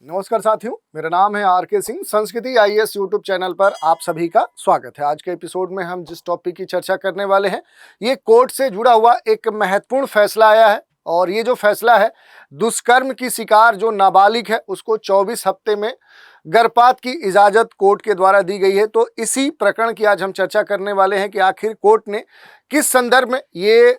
नमस्कार साथियों, मेरा नाम है आर.के. सिंह। संस्कृति आईएएस यूट्यूब चैनल पर आप सभी का स्वागत है। आज के एपिसोड में हम जिस टॉपिक की चर्चा करने वाले हैं, ये कोर्ट से जुड़ा हुआ एक महत्वपूर्ण फैसला आया है। और ये जो फैसला है, दुष्कर्म की शिकार जो नाबालिग है उसको 24 हफ्ते में गर्भपात की इजाज़त कोर्ट के द्वारा दी गई है। तो इसी प्रकरण की आज हम चर्चा करने वाले हैं कि आखिर कोर्ट ने किस संदर्भ में ये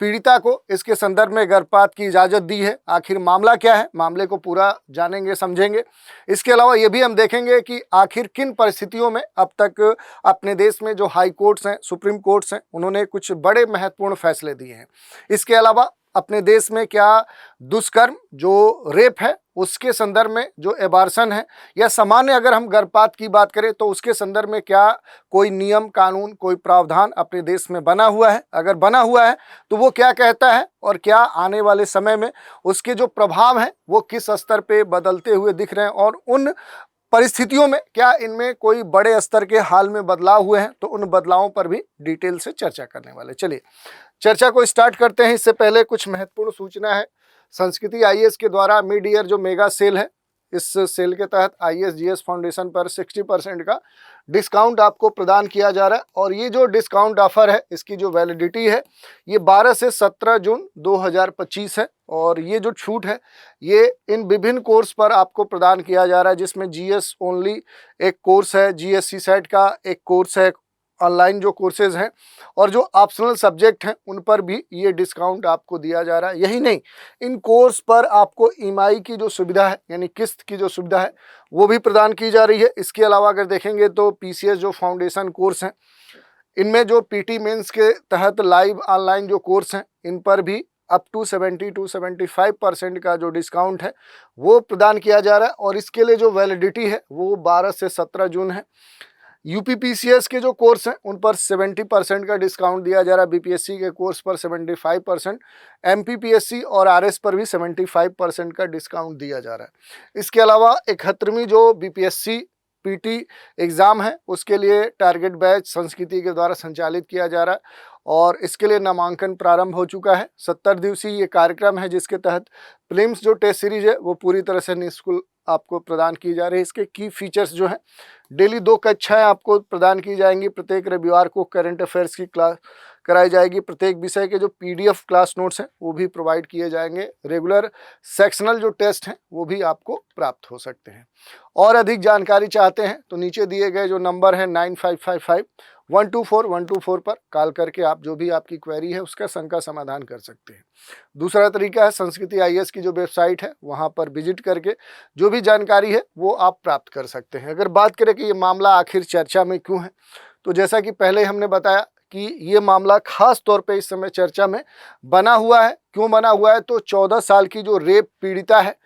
पीड़िता को इसके संदर्भ में गर्भपात की इजाज़त दी है। आखिर मामला क्या है, मामले को पूरा जानेंगे समझेंगे। इसके अलावा ये भी हम देखेंगे कि आखिर किन परिस्थितियों में अब तक अपने देश में जो हाई कोर्ट्स हैं, सुप्रीम कोर्ट्स हैं, उन्होंने कुछ बड़े महत्वपूर्ण फैसले दिए हैं। इसके अलावा अपने देश में क्या दुष्कर्म जो रेप है उसके संदर्भ में जो एबार्शन है, या सामान्य अगर हम गर्भपात की बात करें तो उसके संदर्भ में क्या कोई नियम कानून कोई प्रावधान अपने देश में बना हुआ है। अगर बना हुआ है तो वो क्या कहता है और क्या आने वाले समय में उसके जो प्रभाव हैं वो किस स्तर पे बदलते हुए दिख रहे हैं, और उन परिस्थितियों में क्या इनमें कोई बड़े स्तर के हाल में बदलाव हुए हैं। तो उन बदलावों पर भी डिटेल से चर्चा करने वाले। चलिए चर्चा को स्टार्ट करते हैं। इससे पहले कुछ महत्वपूर्ण सूचना है। संस्कृति आईएएस के द्वारा मिड ईयर जो मेगा सेल है, इस सेल के तहत आईएएस जीएस फाउंडेशन पर 60% का डिस्काउंट आपको प्रदान किया जा रहा है। और ये जो डिस्काउंट ऑफर है, इसकी जो वैलिडिटी है ये 12 से 17 जून 2025 है। और ये जो छूट है ये इन विभिन्न कोर्स पर आपको प्रदान किया जा रहा है, जिसमें जीएस ओनली एक कोर्स है, जीएससी सेट का एक कोर्स है, ऑनलाइन जो कोर्सेज हैं, और जो ऑप्शनल सब्जेक्ट हैं उन पर भी ये डिस्काउंट आपको दिया जा रहा है। यही नहीं, इन कोर्स पर आपको ईएमआई की जो सुविधा है, यानी किस्त की जो सुविधा है, वो भी प्रदान की जा रही है। इसके अलावा अगर देखेंगे तो पीसीएस जो फाउंडेशन कोर्स हैं, इनमें जो पीटी मेंस के तहत लाइव ऑनलाइन जो कोर्स हैं, इन पर भी अप टू 70 to 75% का जो डिस्काउंट है वो प्रदान किया जा रहा है। और इसके लिए जो वैलिडिटी है वो 12 से 17 जून है। यूपीपीसीएस के जो कोर्स हैं उन पर 70% का डिस्काउंट दिया जा रहा है, बीपीएससी के कोर्स पर 75%, एमपीपीएससी और आरएस पर भी 75% का डिस्काउंट दिया जा रहा है। इसके अलावा 71वीं जो बीपीएससी पीटी एग्ज़ाम है उसके लिए टारगेट बैच संस्कृति के द्वारा संचालित किया जा रहा है, और इसके लिए नामांकन प्रारंभ हो चुका है। 70 दिवसीय ये कार्यक्रम है, जिसके तहत प्रीलिम्स जो टेस्ट सीरीज है वो पूरी तरह से निःशुल्क आपको प्रदान की जा रही है। इसके की फीचर्स जो हैं, डेली 2 कक्षाएं आपको प्रदान की जाएंगी। प्रत्येक रविवार को करंट अफेयर्स की क्लास कराई जाएगी। प्रत्येक विषय के जो पीडीएफ क्लास नोट्स हैं वो भी प्रोवाइड किए जाएंगे। रेगुलर सेक्शनल जो टेस्ट हैं वो भी आपको प्राप्त हो सकते हैं। और अधिक जानकारी चाहते हैं तो नीचे दिए गए जो नंबर है 9555-124-124 पर कॉल करके आप जो भी आपकी क्वेरी है उसका शंका समाधान कर सकते हैं। दूसरा तरीका है, संस्कृति आईएएस की जो वेबसाइट है वहाँ पर विजिट करके जो भी जानकारी है वो आप प्राप्त कर सकते हैं। अगर बात करें कि ये मामला आखिर चर्चा में क्यों है, तो जैसा कि पहले हमने बताया कि ये मामला खास तौर पे इस समय चर्चा में बना हुआ है। क्यों बना हुआ है, तो 14 साल की जो रेप पीड़िता है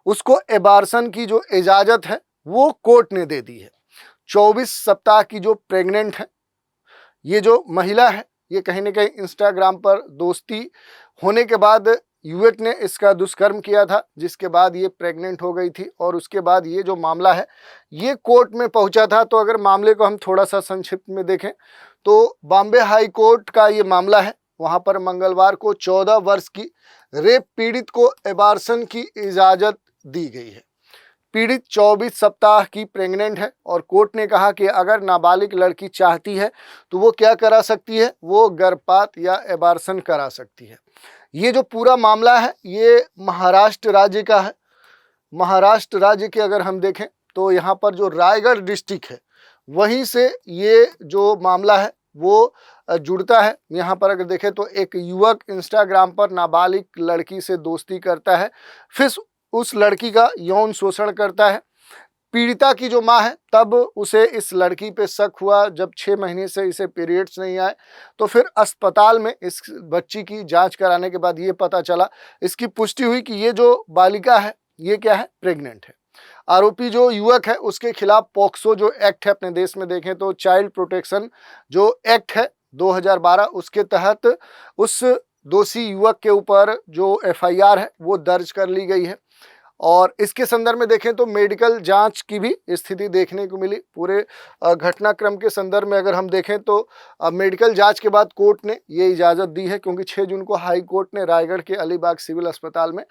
उसको एबार्शन की जो इजाज़त है वो कोर्ट ने दे दी है। 24 सप्ताह की जो प्रेग्नेंट है ये जो महिला है, ये कहीं ना कहीं इंस्टाग्राम पर दोस्ती होने के बाद युवक ने इसका दुष्कर्म किया था, जिसके बाद ये प्रेग्नेंट हो गई थी। और उसके बाद ये जो मामला है ये कोर्ट में पहुंचा था। तो अगर मामले को हम थोड़ा सा संक्षिप्त में देखें तो बॉम्बे हाई कोर्ट का ये मामला है। वहाँ पर मंगलवार को 14 वर्ष की रेप पीड़ित को एबार्शन की इजाज़त दी गई है। पीड़ित 24 सप्ताह की प्रेग्नेंट है, और कोर्ट ने कहा कि अगर नाबालिग लड़की चाहती है तो वो क्या करा सकती है, वो गर्भपात या एबार्शन करा सकती है। ये जो पूरा मामला है ये महाराष्ट्र राज्य का है। महाराष्ट्र राज्य के अगर हम देखें तो यहाँ पर जो रायगढ़ डिस्ट्रिक्ट है वहीं से ये जो मामला है वो जुड़ता है। यहाँ पर अगर देखें तो एक युवक इंस्टाग्राम पर नाबालिग लड़की से दोस्ती करता है, फिर उस लड़की का यौन शोषण करता है। पीड़िता की जो माँ है तब उसे इस लड़की पे शक हुआ। जब 6 महीने से इसे पीरियड्स नहीं आए तो फिर अस्पताल में इस बच्ची की जांच कराने के बाद ये पता चला, इसकी पुष्टि हुई कि ये जो बालिका है ये क्या है, प्रेग्नेंट है। आरोपी जो युवक है उसके खिलाफ पॉक्सो जो एक्ट है, अपने देश में देखें तो चाइल्ड प्रोटेक्शन जो एक्ट है 2012, उसके तहत उस दोषी युवक के ऊपर जो एफआईआर है वो दर्ज कर ली गई है। और इसके संदर्भ में देखें तो मेडिकल जांच की भी स्थिति देखने को मिली। पूरे घटनाक्रम के संदर्भ में अगर हम देखें तो मेडिकल जांच के बाद कोर्ट ने ये इजाज़त दी है, क्योंकि 6 जून को हाई कोर्ट ने रायगढ़ के अलीबाग सिविल अस्पताल में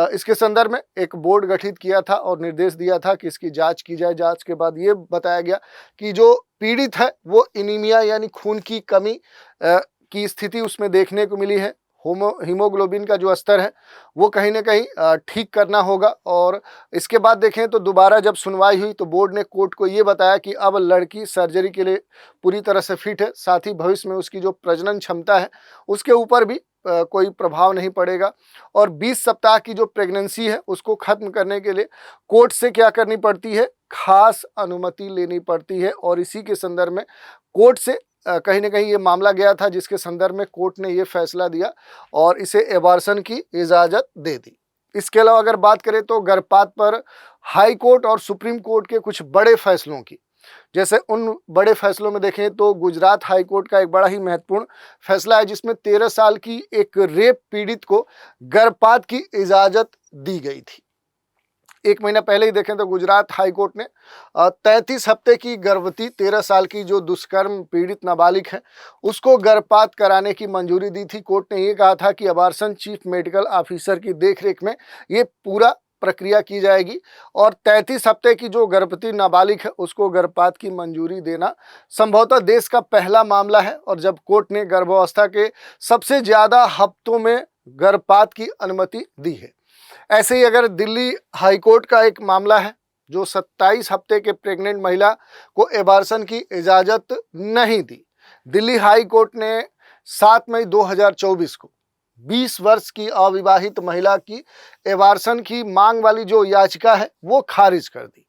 इसके संदर्भ में एक बोर्ड गठित किया था और निर्देश दिया था कि इसकी जांच की जाए। जांच के बाद ये बताया गया कि जो पीड़ित है वो एनीमिया यानी खून की कमी की स्थिति उसमें देखने को मिली है। हीमोग्लोबिन का जो स्तर है वो कहीं ना कहीं ठीक करना होगा। और इसके बाद देखें तो दोबारा जब सुनवाई हुई तो बोर्ड ने कोर्ट को ये बताया कि अब लड़की सर्जरी के लिए पूरी तरह से फिट है, साथ ही भविष्य में उसकी जो प्रजनन क्षमता है उसके ऊपर भी कोई प्रभाव नहीं पड़ेगा। और 20 सप्ताह की जो प्रेगनेंसी है उसको खत्म करने के लिए कोर्ट से क्या करनी पड़ती है, खास अनुमति लेनी पड़ती है। और इसी के संदर्भ में कोर्ट से कहीं ना कहीं ये मामला गया था, जिसके संदर्भ में कोर्ट ने ये फैसला दिया और इसे एबॉर्शन की इजाज़त दे दी। इसके अलावा अगर बात करें तो गर्भपात पर हाई कोर्ट और सुप्रीम कोर्ट के कुछ बड़े फैसलों की, जैसे उन बड़े फैसलों में देखें तो गुजरात हाई कोर्ट का एक बड़ा ही महत्वपूर्ण फैसला है, जिसमें 13 साल की एक रेप पीड़ित को गर्भपात की इजाज़त दी गई थी। 1 महीना पहले ही देखें तो गुजरात हाई कोर्ट ने 33 हफ्ते की गर्भवती 13 साल की जो दुष्कर्म पीड़ित नाबालिग है उसको गर्भपात कराने की मंजूरी दी थी। कोर्ट ने ये कहा था कि अबॉर्शन चीफ मेडिकल ऑफिसर की देखरेख में ये पूरा प्रक्रिया की जाएगी और 33 हफ्ते की जो गर्भवती नाबालिग है उसको गर्भपात की मंजूरी देना संभवतः देश का पहला मामला है। और जब कोर्ट ने गर्भावस्था के सबसे ज़्यादा हफ्तों में गर्भपात की अनुमति दी है। ऐसे ही अगर दिल्ली हाई कोर्ट का एक मामला है, जो 27 हफ्ते के प्रेग्नेंट महिला को एबॉर्शन की इजाज़त नहीं दी। दिल्ली हाई कोर्ट ने 7 मई 2024 को 20 वर्ष की अविवाहित महिला की एबॉर्शन की मांग वाली जो याचिका है वो खारिज कर दी।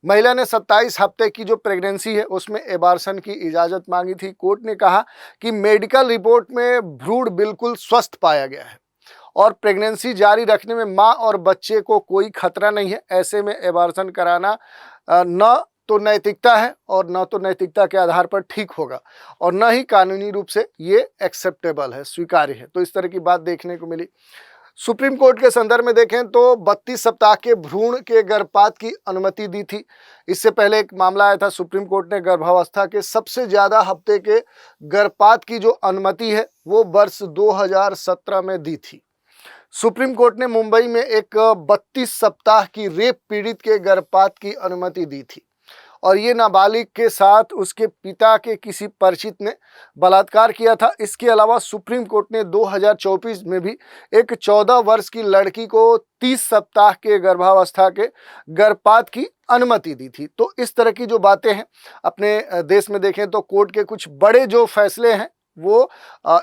महिला ने 27 हफ्ते की जो प्रेगनेंसी है उसमें एबॉर्शन की इजाज़त मांगी थी। कोर्ट ने कहा कि मेडिकल रिपोर्ट में भ्रूण बिल्कुल स्वस्थ पाया गया है और प्रेगनेंसी जारी रखने में मां और बच्चे को कोई खतरा नहीं है। ऐसे में एबॉर्शन कराना न तो नैतिकता है और न तो नैतिकता के आधार पर ठीक होगा और न ही कानूनी रूप से ये एक्सेप्टेबल है, स्वीकार्य है। तो इस तरह की बात देखने को मिली। सुप्रीम कोर्ट के संदर्भ में देखें तो 32 सप्ताह के भ्रूण के गर्भपात की अनुमति दी थी। इससे पहले एक मामला आया था, सुप्रीम कोर्ट ने गर्भावस्था के सबसे ज़्यादा हफ्ते के गर्भपात की जो अनुमति है वो वर्ष 2017 में दी थी। सुप्रीम कोर्ट ने मुंबई में एक 32 सप्ताह की रेप पीड़ित के गर्भपात की अनुमति दी थी और ये नाबालिग के साथ उसके पिता के किसी परिचित ने बलात्कार किया था। इसके अलावा सुप्रीम कोर्ट ने 2024 में भी एक 14 वर्ष की लड़की को 30 सप्ताह के गर्भावस्था के गर्भपात की अनुमति दी थी। तो इस तरह की जो बातें हैं अपने देश में देखें तो कोर्ट के कुछ बड़े जो फैसले हैं वो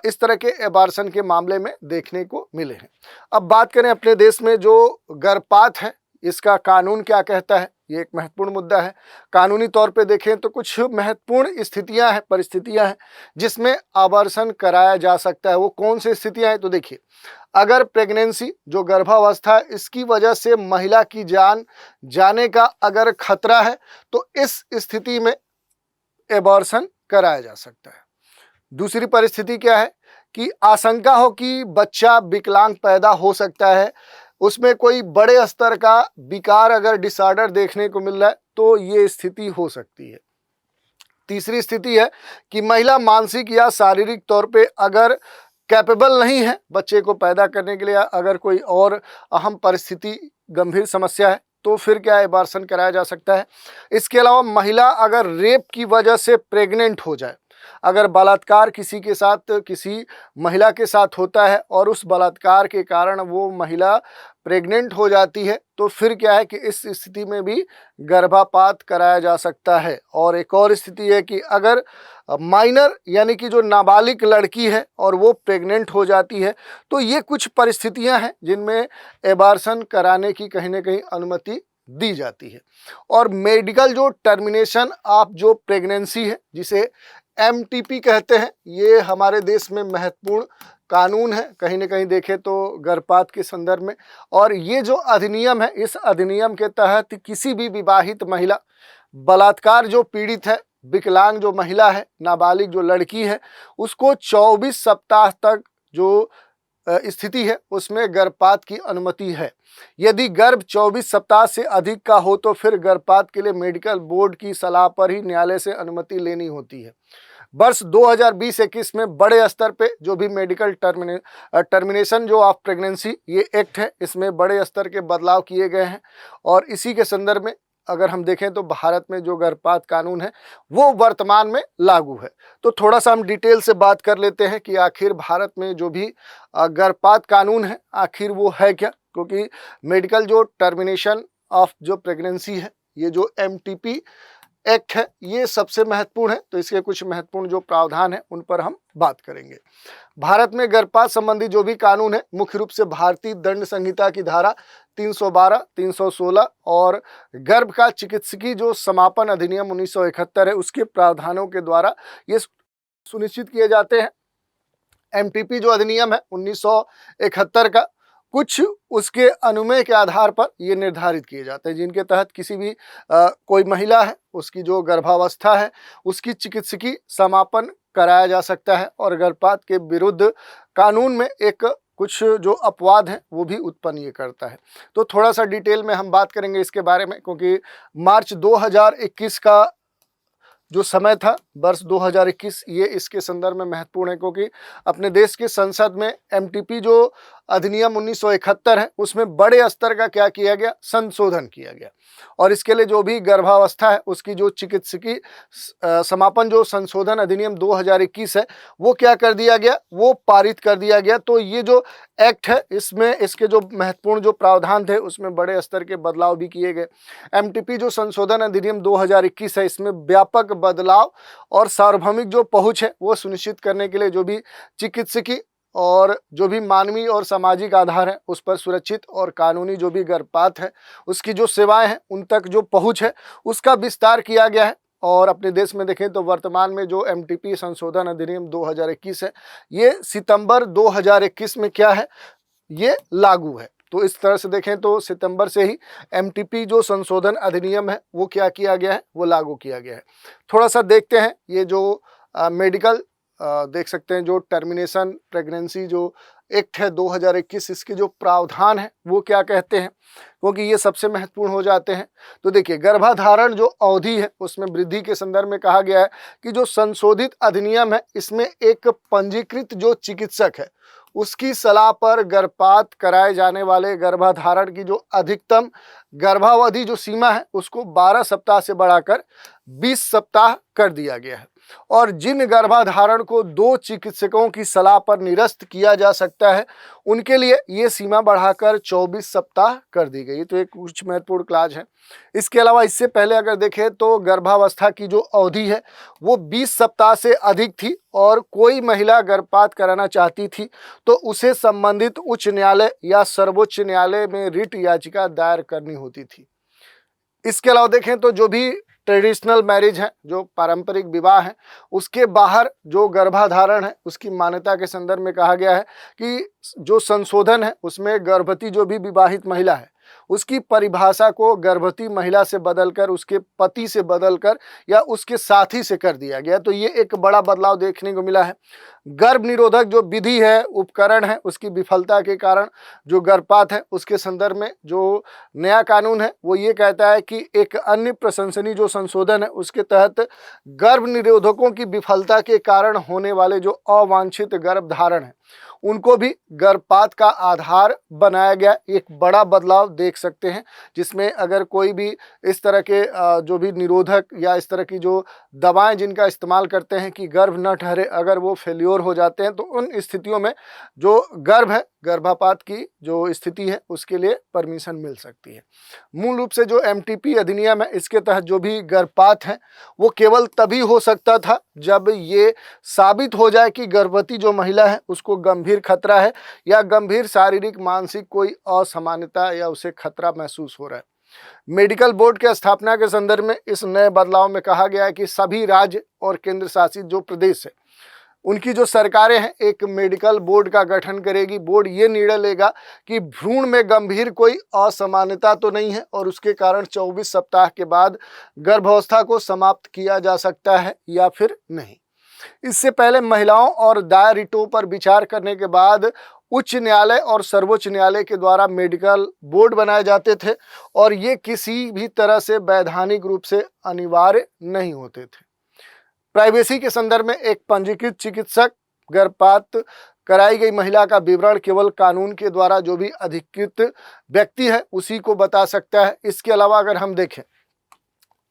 इस तरह के एबॉर्शन के मामले में देखने को मिले हैं। अब बात करें अपने देश में जो गर्भपात है इसका कानून क्या कहता है, ये एक महत्वपूर्ण मुद्दा है। कानूनी तौर पे देखें तो कुछ महत्वपूर्ण स्थितियां हैं, परिस्थितियां हैं जिसमें अबॉर्शन कराया जा सकता है। वो कौन सी स्थितियां हैं तो देखिए, अगर प्रेगनेंसी जो गर्भावस्था है इसकी वजह से महिला की जान जाने का अगर खतरा है तो इस स्थिति में एबॉर्शन कराया जा सकता है। दूसरी परिस्थिति क्या है कि आशंका हो कि बच्चा विकलांग पैदा हो सकता है, उसमें कोई बड़े स्तर का विकार अगर डिसऑर्डर देखने को मिल रहा है तो ये स्थिति हो सकती है। तीसरी स्थिति है कि महिला मानसिक या शारीरिक तौर पे अगर कैपेबल नहीं है बच्चे को पैदा करने के लिए, अगर कोई और अहम परिस्थिति गंभीर समस्या है तो फिर क्या एबॉर्शन कराया जा सकता है। इसके अलावा महिला अगर रेप की वजह से प्रेग्नेंट हो जाए, अगर बलात्कार किसी के साथ किसी महिला के साथ होता है और उस बलात्कार के कारण वो महिला प्रेग्नेंट हो जाती है तो फिर क्या है कि इस स्थिति में भी गर्भपात कराया जा सकता है। और एक और स्थिति है कि अगर माइनर यानी कि जो नाबालिग लड़की है और वो प्रेग्नेंट हो जाती है तो ये कुछ परिस्थितियां हैं जिनमें एबॉर्शन कराने की कहीं ना कहीं अनुमति दी जाती है। और मेडिकल जो टर्मिनेशन ऑफ जो प्रेगनेंसी है जिसे MTP कहते हैं, ये हमारे देश में महत्वपूर्ण कानून है कहीं ना कहीं देखें तो गर्भपात के संदर्भ में। और ये जो अधिनियम है इस अधिनियम के तहत किसी भी विवाहित महिला, बलात्कार जो पीड़ित है, विकलांग जो महिला है, नाबालिग जो लड़की है, उसको 24 सप्ताह तक जो स्थिति है उसमें गर्भपात की अनुमति है। यदि गर्भ 24 सप्ताह से अधिक का हो तो फिर गर्भपात के लिए मेडिकल बोर्ड की सलाह पर ही न्यायालय से अनुमति लेनी होती है। वर्ष 2020-21 में बड़े स्तर पे जो भी मेडिकल टर्मिनेशन जो ऑफ प्रेगनेंसी ये एक्ट है, इसमें बड़े स्तर के बदलाव किए गए हैं और इसी के संदर्भ में अगर हम देखें तो भारत में जो गर्भपात कानून है वो वर्तमान में लागू है। तो थोड़ा सा हम डिटेल से बात कर लेते हैं कि आखिर भारत में जो भी गर्भपात कानून है आखिर वो है क्या, क्योंकि मेडिकल जो टर्मिनेशन ऑफ जो प्रेगनेंसी है, ये जो MTP एक्ट है, ये सबसे महत्वपूर्ण है। तो इसके कुछ महत्वपूर्ण जो प्रावधान है उन पर हम बात करेंगे। भारत में गर्भपात संबंधी जो भी कानून है मुख्य रूप से भारतीय दंड संहिता की धारा 312, 316 और गर्भ का चिकित्सकीय जो समापन अधिनियम 1971 है उसके प्रावधानों के द्वारा ये सुनिश्चित किए जाते हैं। MTP जो अधिनियम है 1971 का, कुछ उसके अनुमेय के आधार पर ये निर्धारित किए जाते हैं जिनके तहत किसी भी कोई महिला है उसकी जो गर्भावस्था है उसकी चिकित्सकीय समापन कराया जा सकता है और गर्भपात के विरुद्ध कानून में एक कुछ जो अपवाद है वो भी उत्पन्न ये करता है। तो थोड़ा सा डिटेल में हम बात करेंगे इसके बारे में, क्योंकि मार्च 2021 का जो समय था, वर्ष 2021, ये इसके संदर्भ में महत्वपूर्ण है क्योंकि अपने देश के संसद में MTP जो अधिनियम 1971 है उसमें बड़े स्तर का क्या किया गया, संशोधन किया गया और इसके लिए जो भी गर्भावस्था है उसकी जो चिकित्सकीय समापन जो संशोधन अधिनियम 2021 है वो क्या कर दिया गया, वो पारित कर दिया गया। तो ये जो एक्ट है इसमें इसके जो महत्वपूर्ण जो प्रावधान थे उसमें बड़े स्तर के बदलाव भी किए गए। MTP जो संशोधन अधिनियम 2021 है इसमें व्यापक बदलाव और सार्वभौमिक जो पहुंच है वो सुनिश्चित करने के लिए जो भी चिकित्सकीय और जो भी मानवीय और सामाजिक आधार है उस पर सुरक्षित और कानूनी जो भी गर्भपात है उसकी जो सेवाएं हैं उन तक जो पहुंच है उसका विस्तार किया गया है। और अपने देश में देखें तो वर्तमान में जो MTP संशोधन अधिनियम 2021 है ये सितंबर 2021 में क्या है, ये लागू है। तो इस तरह से देखें तो सितंबर से ही MTP जो संशोधन अधिनियम है वो क्या किया गया है, वो लागू किया गया है। थोड़ा सा देखते हैं ये जो मेडिकल देख सकते हैं जो टर्मिनेशन प्रेगनेंसी जो एक्ट है 2021, इसके जो प्रावधान है वो क्या कहते हैं, क्योंकि ये सबसे महत्वपूर्ण हो जाते हैं। तो देखिए गर्भाधारण जो अवधि है उसमें वृद्धि के संदर्भ में कहा गया है कि जो संशोधित अधिनियम है इसमें एक पंजीकृत जो चिकित्सक है उसकी सलाह पर गर्भपात कराए जाने वाले गर्भाधारण की जो अधिकतम गर्भावधि जो सीमा है उसको 12 सप्ताह से बढ़ाकर 20 सप्ताह कर दिया गया है और जिन गर्भाधारण को 2 चिकित्सकों की सलाह पर निरस्त किया जा सकता है उनके लिए ये सीमा बढ़ाकर 24 सप्ताह कर दी गई। तो एक कुछ महत्वपूर्ण क्लाज है। इसके अलावा इससे पहले अगर देखें तो गर्भावस्था की जो अवधि है वो 20 सप्ताह से अधिक थी और कोई महिला गर्भपात कराना चाहती थी तो उसे संबंधित उच्च न्यायालय या सर्वोच्च न्यायालय में रिट याचिका दायर करनी होती थी। इसके अलावा देखें तो जो भी ट्रेडिशनल मैरिज है, जो पारंपरिक विवाह है, उसके बाहर जो गर्भाधारण है उसकी मान्यता के संदर्भ में कहा गया है कि जो संशोधन है उसमें गर्भवती जो भी विवाहित महिला है उसकी परिभाषा को गर्भवती महिला से बदलकर उसके पति से बदलकर या उसके साथी से कर दिया गया। तो ये एक बड़ा बदलाव देखने को मिला है। गर्भ निरोधक जो विधि है, उपकरण है, उसकी विफलता के कारण जो गर्भपात है उसके संदर्भ में जो नया कानून है वो ये कहता है कि एक अन्य प्रशंसनीय जो संशोधन है उसके तहत गर्भ निरोधकों की विफलता के कारण होने वाले जो अवांछित गर्भधारण है उनको भी गर्भपात का आधार बनाया गया। एक बड़ा बदलाव देख सकते हैं जिसमें अगर कोई भी इस तरह के जो भी निरोधक या इस तरह की जो दवाएं जिनका इस्तेमाल करते हैं कि गर्भ न ठहरे, अगर वो फेल्योर हो जाते हैं तो उन स्थितियों में जो गर्भ है, गर्भपात की जो स्थिति है उसके लिए परमिशन मिल सकती है। मूल रूप से जो MTP अधिनियम है इसके तहत जो भी गर्भपात है वो केवल तभी हो सकता था जब ये साबित हो जाए कि गर्भवती जो महिला है उसको गंभीर खतरा है या गंभीर शारीरिक मानसिक कोई असामान्यता या उसे खतरा महसूस हो रहा है। मेडिकल बोर्ड के स्थापना के संदर्भ में इस नए बदलाव में कहा गया है कि सभी राज्य और केंद्र शासित जो प्रदेश है उनकी जो सरकारें हैं एक मेडिकल बोर्ड का गठन करेगी। बोर्ड ये निर्णय लेगा कि भ्रूण में गंभीर कोई असामान्यता तो नहीं है और उसके कारण 24 सप्ताह के बाद गर्भावस्था को समाप्त किया जा सकता है या फिर नहीं। इससे पहले महिलाओं और दायर रिटों पर विचार करने के बाद उच्च न्यायालय और सर्वोच्च न्यायालय के द्वारा मेडिकल बोर्ड बनाए जाते थे और ये किसी भी तरह से वैधानिक रूप से अनिवार्य नहीं होते थे। प्राइवेसी के संदर्भ में एक पंजीकृत चिकित्सक गर्भपात कराई गई महिला का विवरण केवल कानून के द्वारा जो भी अधिकृत व्यक्ति है उसी को बता सकता है। इसके अलावा अगर हम देखें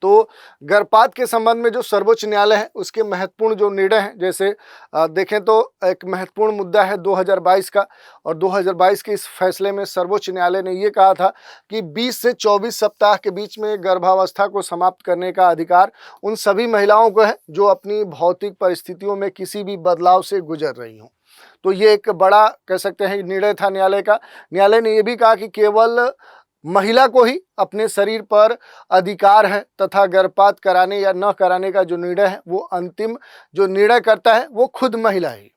तो गर्भपात के संबंध में जो सर्वोच्च न्यायालय है उसके महत्वपूर्ण जो निर्णय हैं, जैसे देखें तो एक महत्वपूर्ण मुद्दा है 2022 का, और 2022 के इस फैसले में सर्वोच्च न्यायालय ने ये कहा था कि 20 से 24 सप्ताह के बीच में गर्भावस्था को समाप्त करने का अधिकार उन सभी महिलाओं को है जो अपनी भौतिक परिस्थितियों में किसी भी बदलाव से गुजर रही हों। तो ये एक बड़ा कह सकते हैं निर्णय था न्यायालय का। न्यायालय ने यह भी कहा कि केवल महिला को ही अपने शरीर पर अधिकार है तथा गर्भपात कराने या न कराने का जो निर्णय है वो अंतिम जो निर्णय करता है वो खुद महिला ही।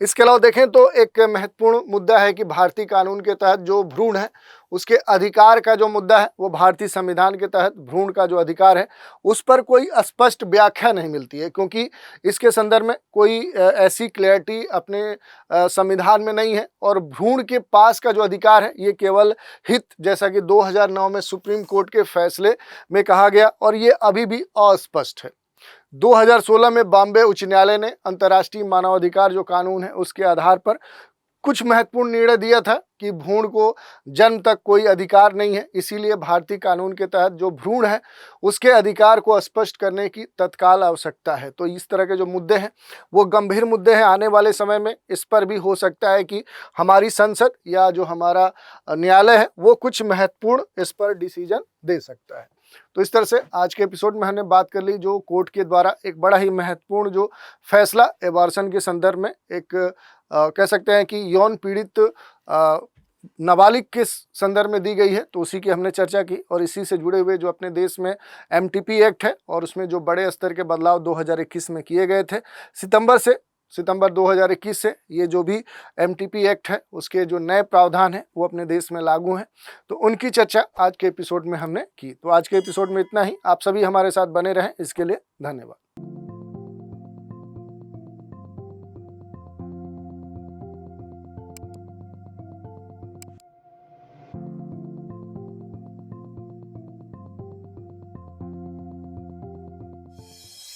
इसके अलावा देखें तो एक महत्वपूर्ण मुद्दा है कि भारतीय कानून के तहत जो भ्रूण है उसके अधिकार का जो मुद्दा है वो भारतीय संविधान के तहत भ्रूण का जो अधिकार है उस पर कोई स्पष्ट व्याख्या नहीं मिलती है, क्योंकि इसके संदर्भ में कोई ऐसी क्लैरिटी अपने संविधान में नहीं है। और भ्रूण के पास का जो अधिकार है ये केवल हित, जैसा कि 2009 में सुप्रीम कोर्ट के फैसले में कहा गया, और ये अभी भी अस्पष्ट है। 2016 में बॉम्बे उच्च न्यायालय ने अंतर्राष्ट्रीय मानवाधिकार जो कानून है उसके आधार पर कुछ महत्वपूर्ण निर्णय दिया था कि भ्रूण को जन्म तक कोई अधिकार नहीं है, इसीलिए भारतीय कानून के तहत जो भ्रूण है उसके अधिकार को स्पष्ट करने की तत्काल आवश्यकता है। तो इस तरह के जो मुद्दे हैं वो गंभीर मुद्दे हैं। आने वाले समय में इस पर भी हो सकता है कि हमारी संसद या जो हमारा न्यायालय है वो कुछ महत्वपूर्ण इस पर डिसीजन दे सकता है। तो इस तरह से आज के एपिसोड में हमने बात कर ली जो कोर्ट के द्वारा एक बड़ा ही महत्वपूर्ण जो फैसला एबॉर्शन के संदर्भ में एक कह सकते हैं कि यौन पीड़ित नाबालिग के संदर्भ में दी गई है, तो उसी की हमने चर्चा की। और इसी से जुड़े हुए जो अपने देश में एमटीपी एक्ट है और उसमें जो बड़े स्तर के बदलाव 2021 में किए गए थे, सितंबर 2021 से ये जो भी एमटीपी एक्ट है उसके जो नए प्रावधान हैं वो अपने देश में लागू हैं, तो उनकी चर्चा आज के एपिसोड में हमने की। तो आज के एपिसोड में इतना ही। आप सभी हमारे साथ बने रहें, इसके लिए धन्यवाद।